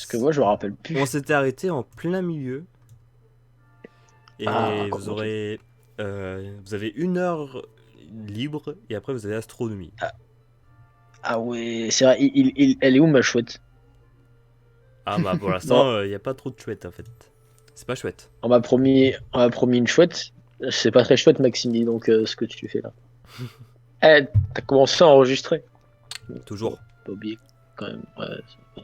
Parce que moi, je me rappelle On plus. s'était arrêté en plein milieu. Et Ah, vous comment tu... aurez. Vous avez 1 heure libre et après vous avez astronomie. Ah, ah ouais, c'est vrai, elle est où ma chouette? Ah bah pour Non, l'instant, il n'y a pas trop de chouettes en fait. C'est pas chouette. on m'a promis une chouette. C'est pas très chouette, Maxime, donc ce que tu fais là. Eh, t'as commencé à enregistrer. Toujours. Faut pas oublier quand même. Ouais,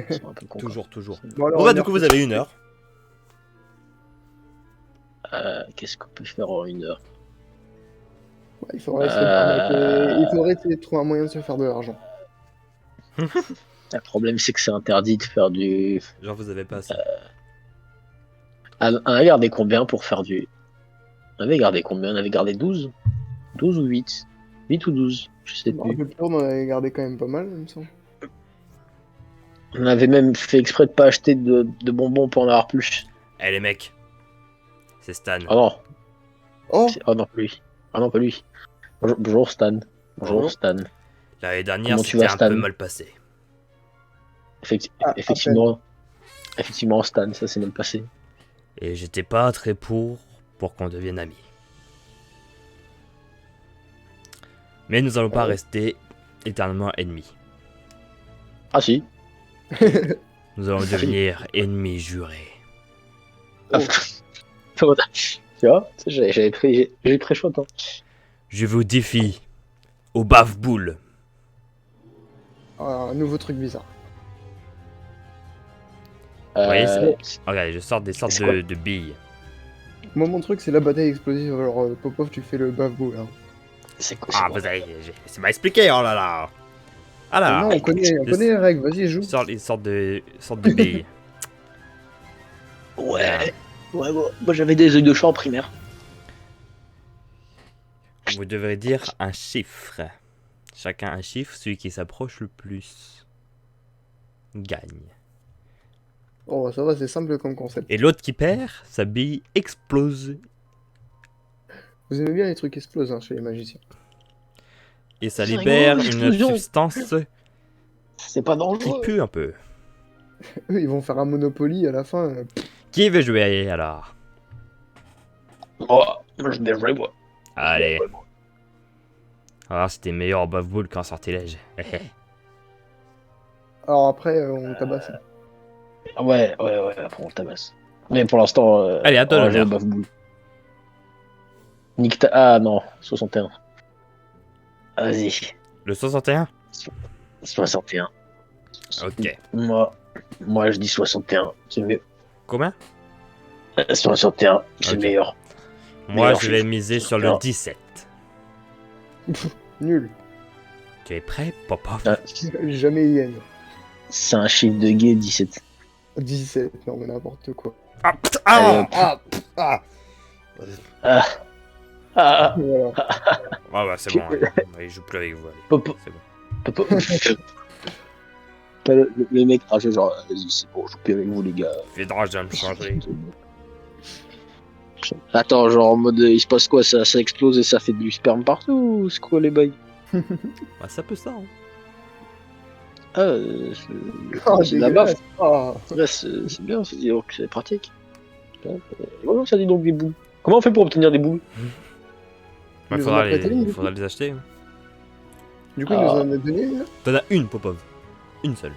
c'est un peu con quand Toujours, toujours. même. Bon, Bon alors, bah une du heure, coup vous avez 1 heure. Qu'est-ce qu'on peut faire en 1 heure? ouais, il faudrait se faire Euh, il faudrait essayer de trouver un moyen de se faire de l'argent. Le problème, c'est que c'est interdit de faire du. Genre vous avez pas assez. On avait gardé combien pour faire du. On avait gardé combien? On avait gardé 12 ou 8? 8 ou 12? Je sais Je me plus. rappelle plus, on en avait gardé quand même pas mal, il me semble. On avait même fait exprès de pas acheter de bonbons pour en avoir plus. Eh les mecs, c'est Stan. Oh non. Oh! Oh non, pas lui. Ah non, pas lui. Bonjour Stan. Bonjour Bonjour. Stan. L'année dernière Comment tu c'était vas, un peu Stan? mal passé. Ah, à peine. Effectivement, Stan, ça s'est mal passé. Et j'étais pas très pour qu'on devienne amis. Mais nous allons pas Ouais. rester éternellement ennemis. Ah si. Nous allons si. devenir ennemis jurés. Ah, tu vois, j'ai très chaud. Hein. Je vous défie au bave-boule. Ah, un nouveau truc bizarre. Vous voyez, Euh, regardez, je sors des sortes c'est quoi de billes. Moi, mon truc, c'est la bataille explosive. Alors, Popov, tu fais le bave-boule. Hein. c'est quoi, Ah, vous avez... C'est mal expliqué, oh là là. Ah là Non, là. on connaît les règles. Vas-y, joue. Je sors les sortes de billes. Ouais. Ouais, moi j'avais des œils de chat en primaire. Vous devrez dire un chiffre. Chacun un chiffre, celui qui s'approche le plus gagne. Oh, ça va, c'est simple comme concept. Et l'autre qui perd, sa bille explose. Vous aimez bien les trucs explosent hein, chez les magiciens. Et ça C'est libère rigolo, une l'explosion. substance C'est pas qui dangereux. pue un peu. Eux, ils vont faire un Monopoly à la fin. Qui veut jouer alors? Oh, moi je vais jouer, moi. Allez. Alors c'était meilleur en bave-boule qu'en sortilège. Alors après, on tabasse. Ouais, après on le tabasse. Mais pour l'instant, Allez, à toi on va jouer au l'honneur. baf-boule. Ah non, 61. Vas-y, Le 61? 61. Ok. Moi je dis 61, c'est mieux. Combien? 61, c'est Ok. meilleur. Moi Meilleur je vais chiffre. miser sur le 17. Nul. Tu es prêt, Popov? Ah, Jamais Yen. c'est un chiffre de gay, 17. 17, non mais n'importe quoi. Ah, putain, Allez, ah, hop. ah. Ah, ah, Voilà. Ah bah c'est bon, allez, je joue plus avec vous, allez. Popo. C'est bon. Popo. Le mec rage genre, vas-y, c'est bon, je joue plus avec vous, les gars. Fais drôle de me changer. Attends, genre en mode, il se passe quoi, ça explose et ça fait du sperme partout, c'est quoi les bails? Bah ça peut ça, hein. Ah, Oh, c'est de la baffe. dégueulasse. Oh. Ouais, c'est bien, c'est pratique. Comment ça dit donc des boules? Comment on fait pour obtenir des boules? Bah, nous en a prêté une, il du faudra les acheter. Hein. Du coup, il nous en a donné une là. T'en as une, Popov. Une seule.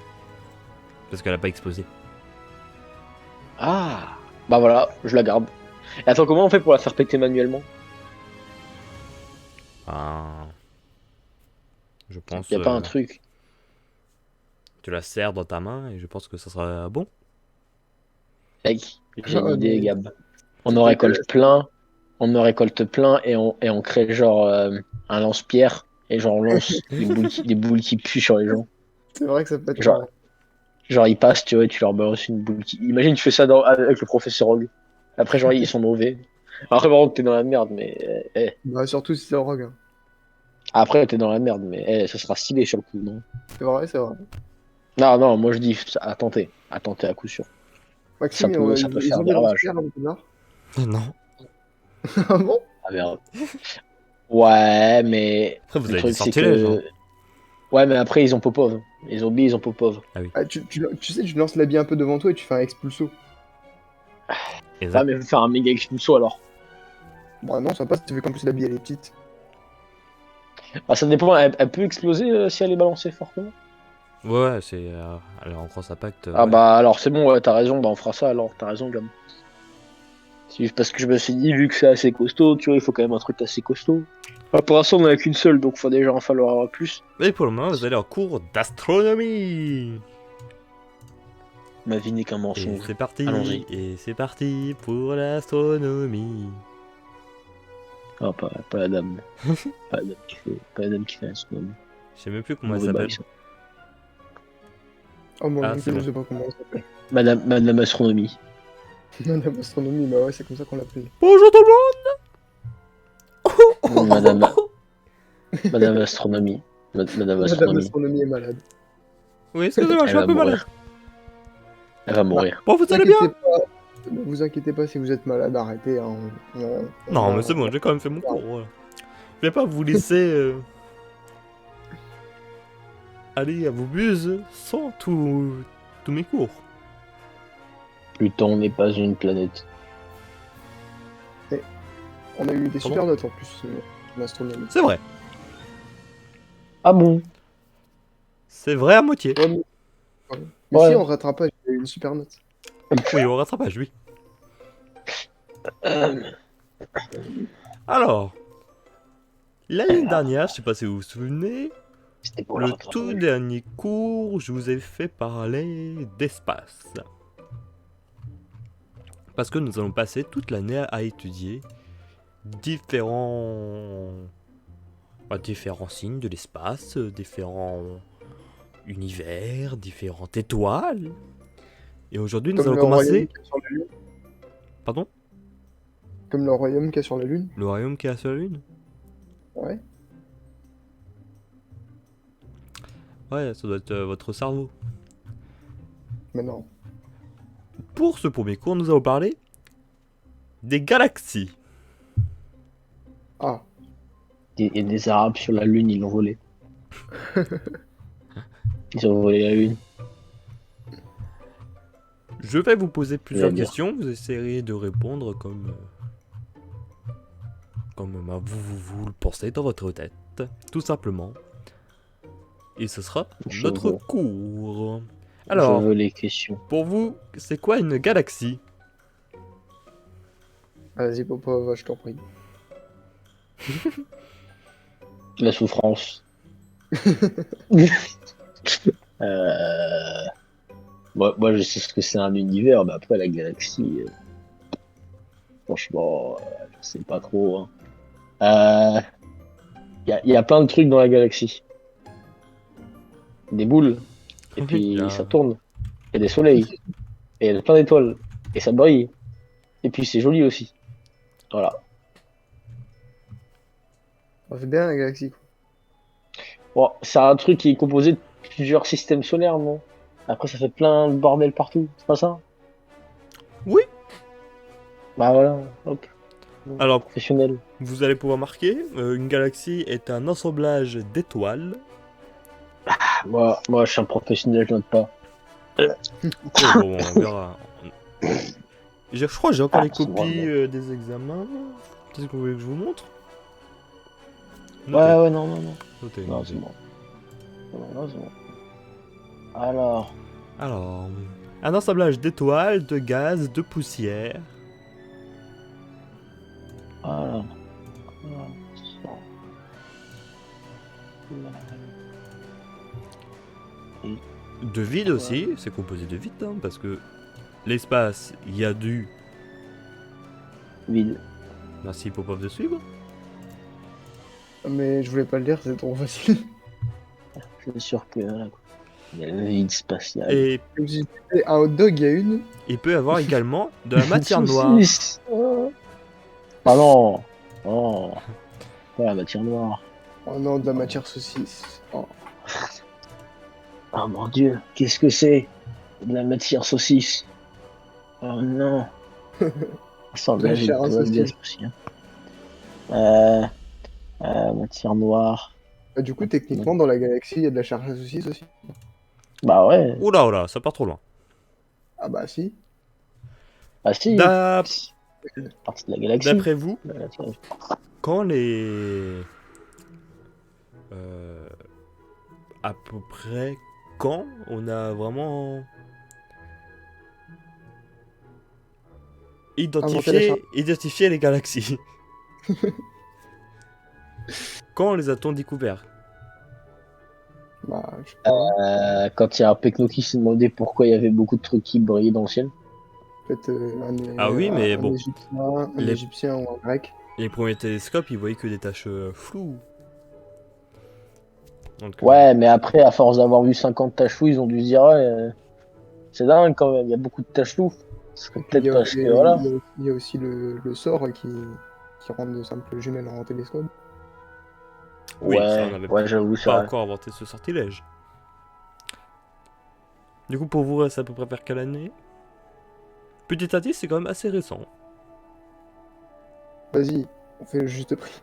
Parce qu'elle a pas explosé. Ah, bah voilà, je la garde. Et attends, comment on fait pour la faire péter manuellement? Ah. Je pense. Y a pas un truc. Tu la serres dans ta main et je pense que ça sera bon. Mec, j'ai une Ah, idée, mais- Gab. On en récolte plein, et on crée genre un lance-pierre et genre on lance des boules qui puent sur les gens. C'est vrai que ça peut être Genre, marrant. genre ils passent, tu vois, et tu leur balances une boule qui. Imagine tu fais ça avec le professeur Rogue. Après genre ils sont mauvais. Après par contre t'es dans la merde, mais Bah, surtout si c'est un rogue. Hein. après t'es dans la merde, mais ça sera stylé sur le coup, non? C'est vrai, c'est vrai. Non, moi je dis à tenter à coup sûr. Maxime, Ça peut ils faire ont des des ravages. lance-pierres dans le connard. Non. Ah bon? Ah merde. Ouais, mais Après, vous le avez des truc c'est sortilèges. Hein. que Ouais, mais après, ils ont Popov. Les zombies, ils ont Popov. Ah, tu sais, tu lances l'habit un peu devant toi et tu fais un expulso. Exact. Ouais, mais je vais faire un méga expulso alors. Bah non, ça passe, tu fais qu'en plus l'habit elle est petite. Ah, ça dépend, elle peut exploser si elle est balancée fortement. Ouais, c'est. Alors en cross impact, Ah ouais. bah alors c'est bon, ouais, t'as raison, bah on fera ça alors, t'as raison, gamme. C'est juste parce que je me suis dit, vu que c'est assez costaud, tu vois, il faut quand même un truc assez costaud. Ah, pour l'instant, on en a qu'une seule, donc faut déjà en falloir plus. Et pour le moment, vous allez en cours d'astronomie. Ma vie n'est qu'un Et mensonge. c'est parti. Allons-y. Et c'est parti pour l'astronomie. Ah, pas la dame. Pas la dame qui fait l'astronomie. Je sais même plus comment elle Mauvais s'appelle. bail, ça. Oh moi Ah, non c'est plus, bon. je sais pas comment elle s'appelle. Madame Astronomie. Madame Astronomie, bah ouais, c'est comme ça qu'on l'appelle. Bonjour tout le monde. Madame, Madame Astronomie. Madame Madame Astronomie. Astronomie est malade. Oui, excusez-moi, je Elle suis un va peu malade. mourir. Elle va mourir. Bon, vous Vous allez inquiétez bien? pas, ne vous inquiétez pas si vous êtes malade, arrêtez. Hein, Non, mais c'est bon, j'ai quand même fait mon cours. Voilà. Je vais pas vous laisser aller à vos buses sans tous mes cours. Pluton n'est pas une planète. On a eu des Pardon super notes en plus en astronomie. C'est vrai. Ah bon? C'est vrai à moitié. Ouais, mais Ouais. si en rattrapage, il y a eu une super note. Oui, au rattrapage, oui. Euh, Alors, l'année dernière, je sais pas si vous vous souvenez, C'était pour le le tout rattrapage. dernier cours, je vous ai fait parler d'espace. Parce que nous allons passer toute l'année à étudier différents signes de l'espace, différents univers, différentes étoiles. Et aujourd'hui, nous Comme allons le royaume commencer. qu'il y a sur la Lune. Pardon? Comme le royaume qu'il y a sur la Lune. Le royaume qui est sur la Lune? Ouais. Ouais, ça doit être votre cerveau. Mais non. Pour ce premier cours, nous allons parler des galaxies. Ah. Il y a des Arabes sur la Lune, ils l'ont volé. Ils ont volé la Lune. Je vais vous poser plusieurs bien. questions, vous essayerez de répondre comme vous le pensez dans votre tête, tout simplement. Et ce sera Je notre veux. cours. Je Alors, veux les questions. pour vous, c'est quoi une galaxie? Vas-y, Popov, je t'en prie. La souffrance. Euh, moi, je sais ce que c'est un univers, mais après la galaxie, franchement, je sais pas trop. Hein. Y a plein de trucs dans la galaxie. Des boules, et Oui, puis bien. ça tourne. Il y a des soleils, et il y a plein d'étoiles, et ça brille. Et puis c'est joli aussi. Voilà. On fait bien la galaxie, quoi. Bon, c'est un truc qui est composé de plusieurs systèmes solaires, non? Après, ça fait plein de bordel partout, c'est pas ça? Oui. Bah voilà, hop. Alors, Professionnel. vous allez pouvoir marquer, une galaxie est un assemblage d'étoiles. Moi, je suis un professionnel, je note pas. Oh, bon, on verra. Je crois que j'ai encore Ah, les c'est copies vraiment- des examens. Qu'est-ce que vous voulez que je vous montre? Ouais, non. Notez, Non, notez. c'est bon. C'est bon. Alors, Alors, un assemblage d'étoiles, de gaz, de poussière. voilà. De vide aussi, c'est composé de vide, hein, parce que l'espace, il y a du... Vide. Merci Popov de suivre. Mais je voulais pas le dire, c'est trop facile. Je suis sûr que voilà, quoi. Il y a le vide spatial. Et Comme si c'était un hot dog, il y a une. il peut y avoir également de la matière noire. Saucisse. Ah non. Oh. Pas la matière noire. Oh non, de la matière saucisse. Oh. Oh mon dieu, qu'est-ce que c'est? De la matière saucisse. Oh non. Assemblage chair à d'étoiles, gaz saucisse. poussière. Matière noire. Bah, du coup, techniquement, dans la galaxie, il y a de la charge à saucisse aussi. Bah ouais. Oula, ça part trop loin. Ah bah si. Ah si, D'ap- c'est partie de la galaxie. D'après vous, Euh, quand les... à peu près quand on a vraiment Inventer la charge. identifié les galaxies? Quand les a-t-on découverts? Bah, je sais pas. quand il y a un Pecno qui s'est demandé pourquoi il y avait beaucoup de trucs qui brillaient dans le ciel. Peut-être Ah oui, mais bon, un les, Égyptien ou un Grec. les premiers télescopes, ils voyaient que des taches floues. Donc, Ouais, mais après, à force d'avoir vu 50 taches floues, ils ont dû se dire, ouais, c'est dingue quand même, il y a beaucoup de taches floues. Ce serait Et puis peut-être parce que, voilà. il y a aussi le sort qui rend de simples jumelles en télescope. oui, ça, on Ouais, n'avait ouais, j'avoue, c'est pas vrai. encore inventé ce sortilège. Du coup, pour vous, ça peut peu près vers quelle année? Petit indice, c'est quand même assez récent. Vas-y, on fait le juste prix.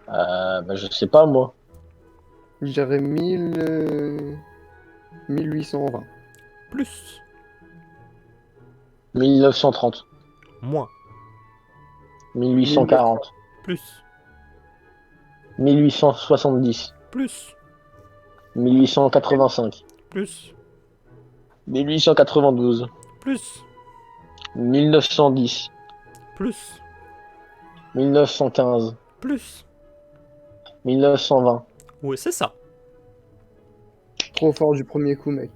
Bah, je sais pas, moi. Je dirais 1820. Plus, 1930, moins, 1900. 1840, plus, 1870, plus, 1885, plus, 1892, plus, 1910, plus, 1915, plus. 1920. Ouais, c'est ça. Trop fort du premier coup, mec.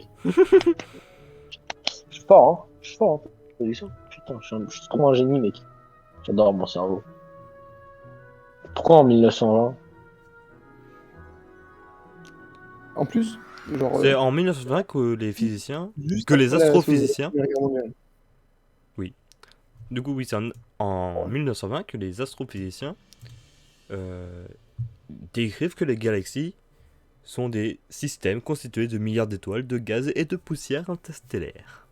Je suis fort, hein. Je suis fort, hein. T'as vu ça? Putain, je suis trop un génie, mec. J'adore mon cerveau. Pourquoi en 1920? En plus, genre, C'est en 1920 que les physiciens, juste que les après la astrophysiciens, Première Guerre mondiale. oui. Du coup, oui, c'est en 1920 que les astrophysiciens euh, décrivent que les galaxies sont des systèmes constitués de milliards d'étoiles, de gaz et de poussière interstellaire.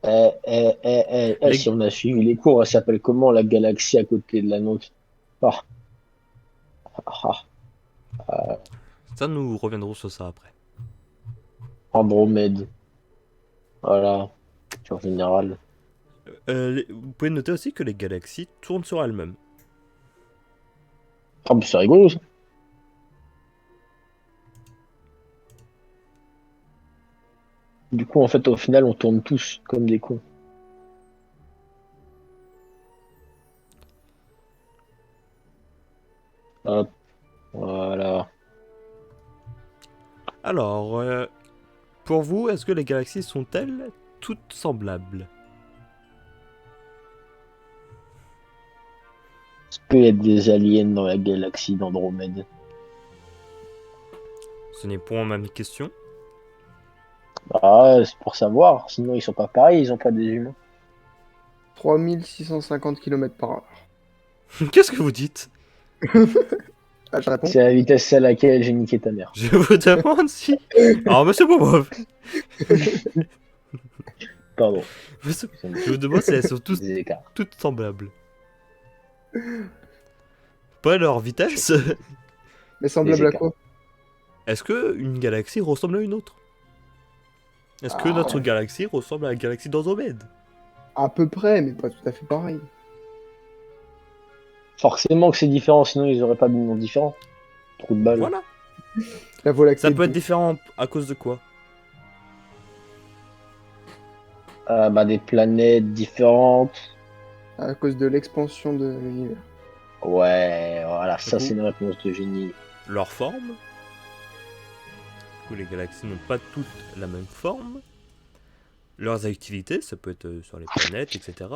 Si Les... on a suivi les cours, elle s'appelle comment la galaxie à côté de la nôtre? Ah, ah, ah, Ça, nous reviendrons sur ça après. Andromède. Voilà, en général. Vous pouvez noter aussi que les galaxies tournent sur elles-mêmes. Ah, mais c'est rigolo, ça. Du coup, en fait, au final, on tourne tous comme des cons. Hop, voilà. Alors, pour vous, est-ce que les galaxies sont-elles toutes semblables? Est-ce qu'il y a des aliens dans la galaxie d'Andromède? Ce n'est point ma question. Ah, ouais, c'est pour savoir. Sinon, ils sont pas pareils, ils ont pas des humains. 3650 km/h. Qu'est-ce que vous dites? Ah, je réponds. C'est la vitesse à laquelle j'ai niqué ta mère. Je vous demande si... Alors, monsieur Popov, Pardon. je vous demande si elles sont Des écarts. toutes semblables. Pas leur vitesse. Mais semblable à écarts. quoi? Est-ce que une galaxie ressemble à une autre? Est-ce que notre galaxie ressemble à la galaxie d'Andromède? À peu près, mais pas tout à fait pareil. Forcément que c'est différent, sinon ils auraient pas de nom différent. Trou de balle. Voilà. La Voie lactée. Ça peut être différent à cause de quoi? Bah, des planètes différentes. À cause de l'expansion de l'univers. Ouais, voilà, ça coup, c'est une réponse de génie. Leur forme. Du coup, les galaxies n'ont pas toutes la même forme. Leurs activités, ça peut être sur les planètes, etc.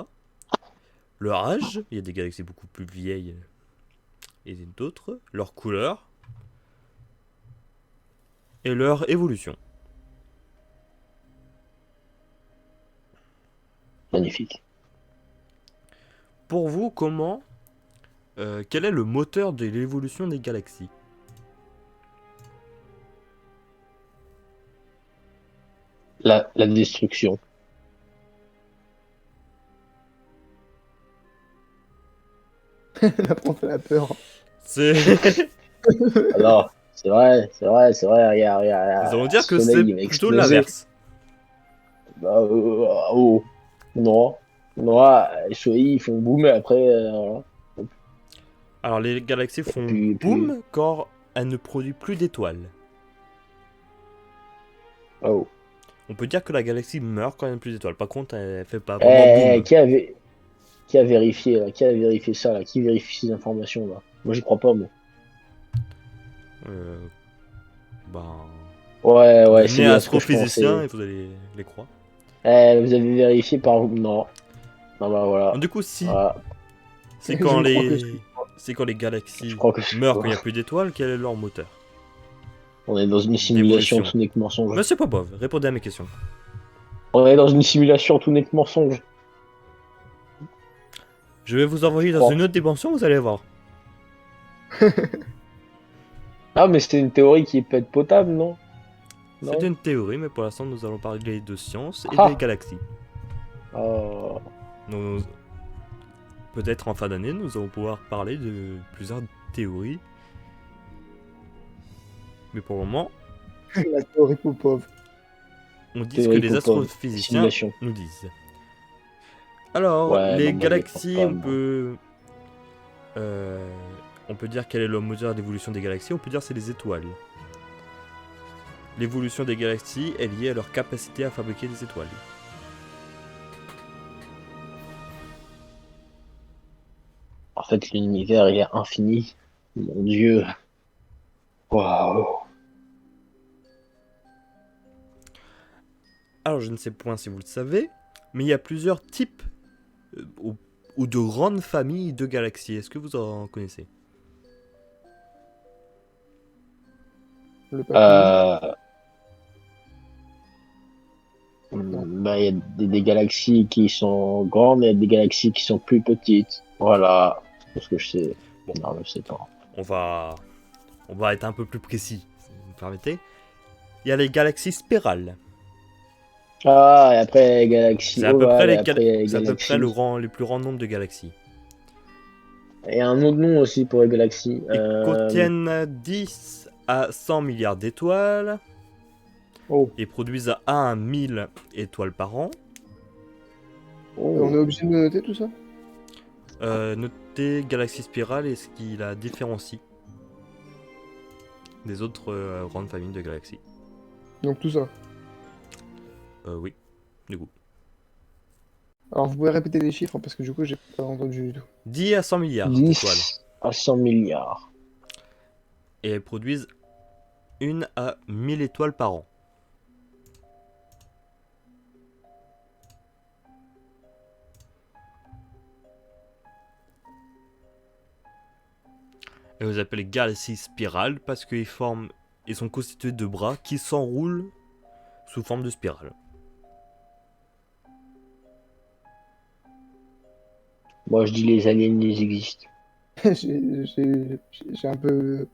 Leur âge, il y a des galaxies beaucoup plus vieilles et d'autres. Leur couleur. Et leur évolution. Magnifique. Pour vous, quel est le moteur de l'évolution des galaxies? La destruction. La prof a la peur. C'est... Alors, c'est vrai, regarde, Nous allons le dire que soleil, c'est il va plutôt exploser. l'inverse. Bah, oh, non, non, les soleils, ils font boum, et après, voilà. Alors les galaxies Et font puis, boum quand elles ne produisent plus d'étoiles. oh. On peut dire que la galaxie meurt quand il n'y a plus d'étoiles. Par contre, elle fait pas vraiment boum. Qui a vérifié, là? Qui a vérifié ça, là? Qui vérifie ces informations, là? Moi, j'y crois pas, moi. Euh, ben... Ouais, c'est Devenez bien ce que je astrophysicien pensais. et vous allez les croire. Vous avez vérifié par... Non. Non, bah, voilà. Du coup, si, Voilà. c'est Je quand crois que les... C'est quand les Je galaxies crois que c'est meurent quand il n'y a fort. plus d'étoiles, quel est leur moteur On est dans une simulation, d'évolution? tout n'est que mensonge. Monsieur Popov, répondez à mes questions. On est dans une simulation, tout n'est que mensonge. Je vais vous envoyer Je dans crois. une autre dimension, vous allez voir. Ah, mais c'est une théorie qui peut être potable, non? C'est Non? une théorie, mais pour l'instant, nous allons parler de science et des Ah! galaxies. Euh, Nous- Peut-être en fin d'année, nous allons pouvoir parler de plusieurs théories. Mais pour le moment, la théorie Popov. on dit ce que théorie les Popov. astrophysiciens Simulation. nous disent. Alors, Ouais, non, les moi, j'y crois galaxies, pas, moi. euh, on peut dire quel est le moteur d'évolution des galaxies, on peut dire c'est les étoiles. L'évolution des galaxies est liée à leur capacité à fabriquer des étoiles. En fait, l'univers, il est infini. Mon Dieu. Waouh. Alors, je ne sais point si vous le savez, mais il y a plusieurs types ou de grandes familles de galaxies. Est-ce que vous en connaissez? Le papillon. Euh, Non. bah, il y a des galaxies qui sont grandes et des galaxies qui sont plus petites. Voilà. C'est ce que je sais. Bon, Non, je sais pas. on va, on va être un peu plus précis, si vous me permettez. Il y a les galaxies spirales. Ah, et après, les galaxies C'est à peu près, ovales, et après, les c'est à peu près galaxies. les plus grands nombres de galaxies. Et un autre nom aussi pour les galaxies. Ils contiennent 10 à 100 milliards d'étoiles Oh. et produisent à 1000 étoiles par an. On est obligé de noter tout ça? Notez galaxie spirale et ce qui la différencie des autres grandes familles de galaxies. Donc tout ça. Oui, du coup. Alors vous pouvez répéter les chiffres parce que du coup j'ai pas entendu du tout. 10 à 100 milliards d'étoiles. 10 à 100 milliards. Et elles produisent 1 à 1000 étoiles par an. Et vous appelez galaxies spirales parce qu'ils sont constitués de bras qui s'enroulent sous forme de spirale. Moi, je dis les aliens, ils existent. J'ai un peu...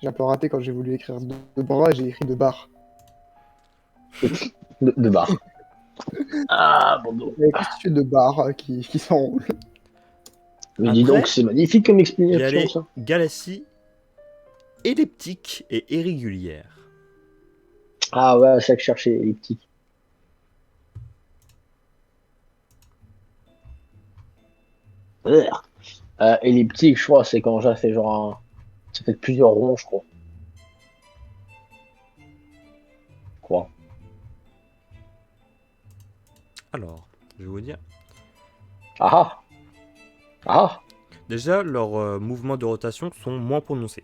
J'ai un peu raté quand j'ai voulu écrire de bras, j'ai écrit de barre. De barre. Ah, bon, donc. Elle est constituée de barres qui s'enroulent. Mais dis Après, donc, c'est magnifique comme Il y a explication, les ça. galaxies elliptiques et irrégulières. Ah ouais, c'est ça que je cherchais, elliptique. Elliptique, je crois, c'est quand ça fait genre un... Ça fait plusieurs ronds, je crois. Je crois. Alors, je vais vous dire. Ah ah. Déjà, leurs mouvements de rotation sont moins prononcés.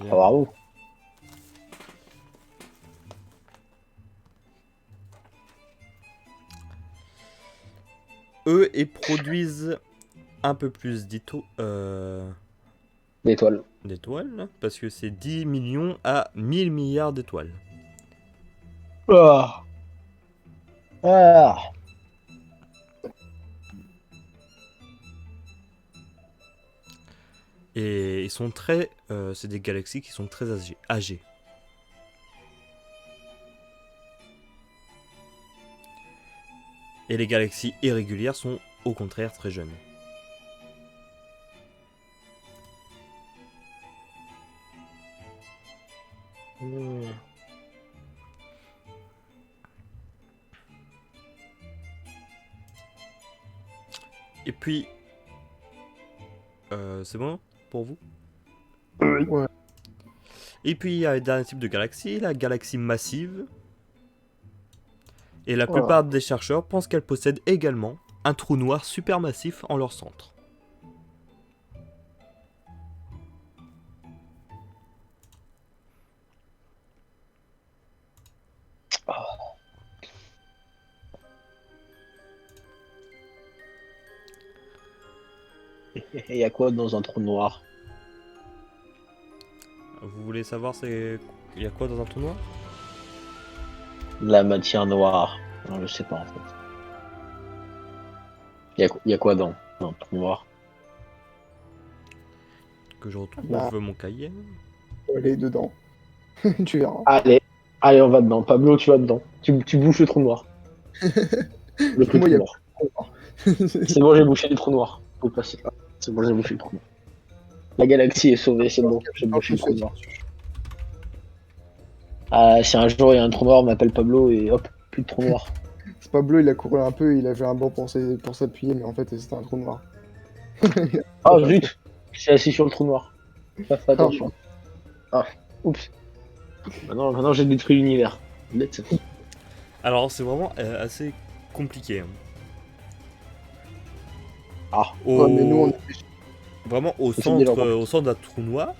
Ah, C'est-à-dire, bravo. eux, ils produisent un peu plus D'étoiles. d'étoiles, parce que c'est 10 millions à 1000 milliards d'étoiles. Ah. Ah. Et ils sont très... c'est des galaxies qui sont très âgées. Et les galaxies irrégulières sont au contraire très jeunes. Et puis, c'est bon pour vous? Ouais. Et puis il y a le dernier type de galaxie, la galaxie massive. Et la Voilà. plupart des chercheurs pensent qu'elle possède également un trou noir supermassif en leur centre. Et il y a quoi dans un trou noir? Vous voulez savoir il y a quoi dans un trou noir? De la matière noire. Non, je sais pas en fait. Il y a quoi dans le trou noir? Que je retrouve Bah. mon cahier. Faut aller dedans. Tu verras. Allez, on va dedans. Pablo, tu vas dedans. Tu bouches le trou noir. Le trou Moi, y a noir. C'est bon, j'ai bouché le trou noir. Faut passer. C'est bon, j'ai bouché le trou noir. La galaxie est sauvée, c'est bon. J'ai bouché le trou noir. Ah, si un jour il y a un trou noir, on m'appelle Pablo et hop, plus de trou noir. C'est Pablo, il a couru un peu, il avait un banc pour s'appuyer, mais en fait, c'était un trou noir. Ah zut, je suis assis sur le trou noir. Fais attention. Ah, oups. Maintenant j'ai détruit l'univers. Alors c'est vraiment assez compliqué. Hein. Ah, Au... Ouais, mais nous, on est... Vraiment au C'est bien, centre d'un trou noir,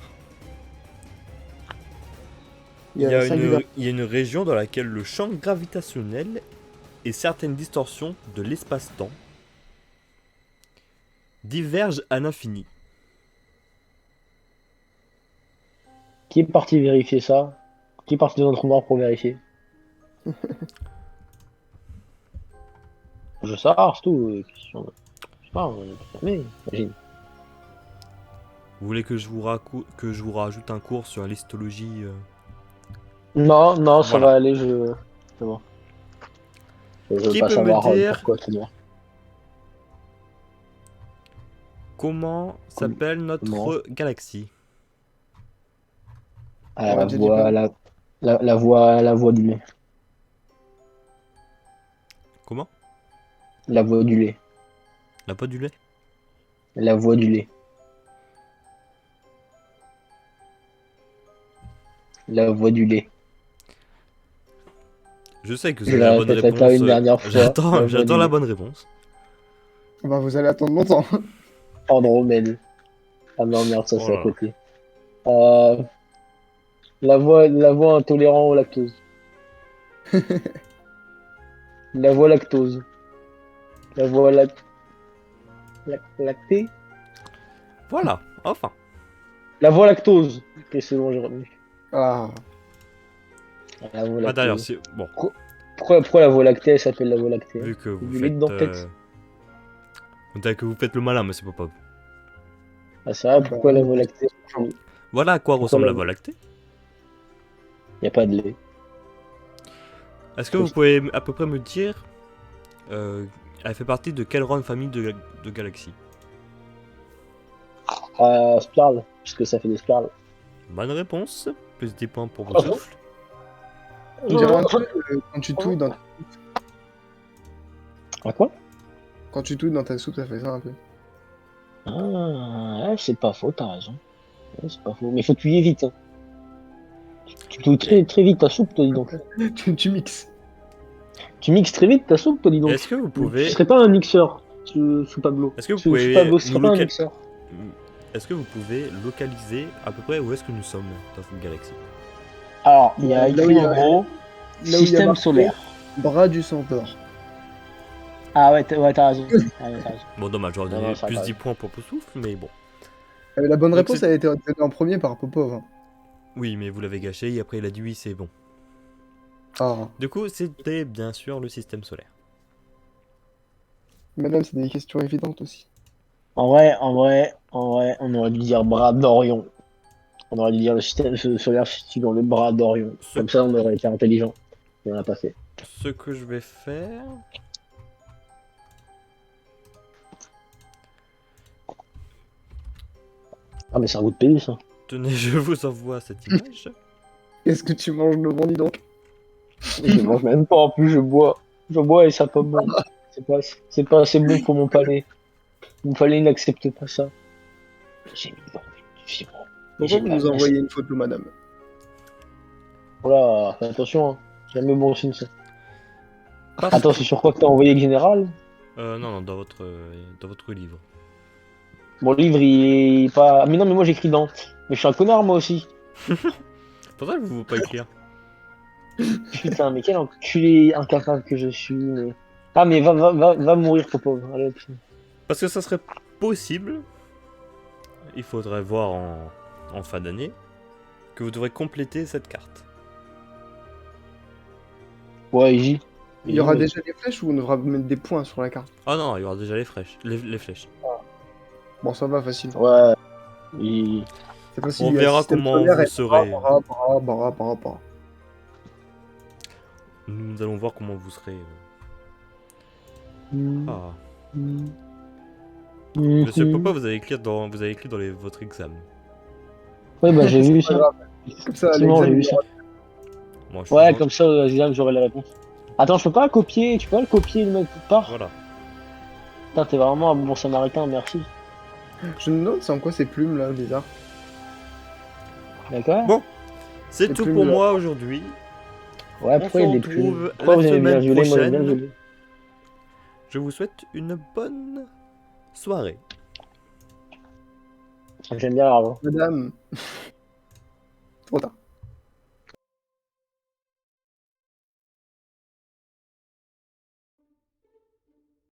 il y a il y a une région dans laquelle le champ gravitationnel et certaines distorsions de l'espace-temps divergent à l'infini. qui est parti vérifier ça? Qui est parti dans le trou noir pour vérifier? Je sais, c'est tout. Question. Je sais pas, mais imagine. Vous voulez que je vous rajoute un cours sur l'histologie Non, ça Voilà. va aller, c'est bon. Je veux Qui pas peut savoir me dire pourquoi trou noir. comment s'appelle notre Comment galaxie? Ah, On la a déjà dit voix, la voix du lait. Comment? La voix du lait. La pote du lait? La voix du lait. La voix du lait. Je sais que Je c'est la la bonne répéterai réponse. pas une dernière fois. J'attends la bonne réponse. Bah, vous allez attendre longtemps. Andromède. Ah non, merde, ça Oh c'est à là là. côté. La voix intolérant au lactose. La voix lactose. La voix lactée. Voilà, enfin. La voix lactose. Ok, c'est bon, j'ai retenu. Ah, La voix Ah d'ailleurs, lactose. bon, Pourquoi la voie lactée elle s'appelle la voie lactée? vu que vous Du lait faites... dedans, peut-être. On dirait que vous faites le malin, mais c'est pas. Ah, c'est vrai, pourquoi la voie lactée? Voilà à quoi Pourquoi ressemble la- la Voie lactée. Y a pas de lait. Est-ce que vous pouvez à peu près me dire... elle fait partie de quelle grande famille de galaxies? Spirale, puisque ça fait des spirales. Bonne réponse. Plus 10 points pour Ah votre bon souffle. on dirait un truc quand tu touilles dans... Ah quoi? Quand tu touilles dans ta soupe, ça fait ça un peu. Ah, ouais, c'est pas faux, t'as raison. Ouais, c'est pas faux, mais faut tuer vite. Hein. Tu touilles très, très vite ta soupe, toi, dis donc. tu mixes. Tu mixes très vite ta soupe, toi, dis donc. Est-ce que vous Tu pouvez... serais pas un mixeur, sous Pablo. Est-ce que vous Sous pouvez Pablo, ce serait nous pas un local- mixeur. Est-ce que vous pouvez localiser à peu près où est-ce que nous sommes dans cette galaxie? Alors, il y a Là où écrit il y a- en gros là où il y a système marqué solaire. Bras du centaure. Ah ouais, t'as raison. Ah, ouais, t'as raison. Bon, dommage, j'aurais Non, donné non, ça plus va. 10 points pour souffle, mais bon. La bonne Donc réponse c'est- a été donnée en premier par Popov. Hein. Oui, mais vous l'avez gâché et après il a dit oui, c'est bon. Ah, Du coup, c'était bien sûr le système solaire. madame, c'est des questions évidentes aussi. En vrai, on aurait dû dire bras d'Orion. On aurait dû dire le système solaire se situe dans le bras d'Orion. Comme ça, on aurait été intelligent. Mais on l'a pas fait. Ce que je vais faire... Ah, mais c'est un goût de pays, ça. Tenez, je vous envoie cette image. Qu'est-ce que tu manges devant, dis donc? Je mange même pas, en plus, je bois. Je bois et ça pas bon. C'est pas assez bon pour mon palais. Il fallait n'accepter pas ça. J'ai mis dans une fibre. Pourquoi vous nous envoyez une photo, madame? Voilà, fais attention, hein. Jamais bon signe ça. Parce Attends, c'est sur quoi que t'as envoyé le général? non, dans votre livre. Mon livre, il est pas. Ah, mais non, mais moi j'écris Dante. Mais je suis un connard, moi aussi. Pour ça, vous ne pas écrire. Putain, mais quel enculé incapable que je suis. Mais... Ah, mais va mourir, ton pauvre. Allez, hop. Parce que ça serait possible, il faudrait voir en fin d'année, que vous devrez compléter cette carte. Ouais, Iji. Il y aura déjà des flèches ou on devra mettre des points sur la carte? Ah non, il y aura déjà les flèches. Les flèches. Bon, ça va, facile. Ouais. Il... C'est facile. On il y a le verra système comment solaire vous et serez. bra. Nous allons voir comment vous serez. Ah. Mhm. Monsieur Papa, vous avez écrit votre examen. Ouais, bah j'ai vu C'est pas ça. grave. Comme ça, à Effectivement, j'ai l'examen, vu ça. Moi, je suis Ouais, gentil. comme ça, aux examens, j'aurai la réponse. Attends, je peux pas copier. Tu peux pas le copier, le mec, quelque part? Voilà. Putain, t'es vraiment un bon samaritain, merci. Je me demande c'est en quoi ces plumes là, bizarre. D'accord? Bon, c'est Les tout plumes pour là. moi aujourd'hui. Ouais, On pourquoi il y a se des plumes? retrouve Pourquoi la vous aimez bien semaine violer? Moi, j'aime bien prochaine. violer. Je vous souhaite une bonne soirée. J'aime bien l'argent. Madame. Trop tard.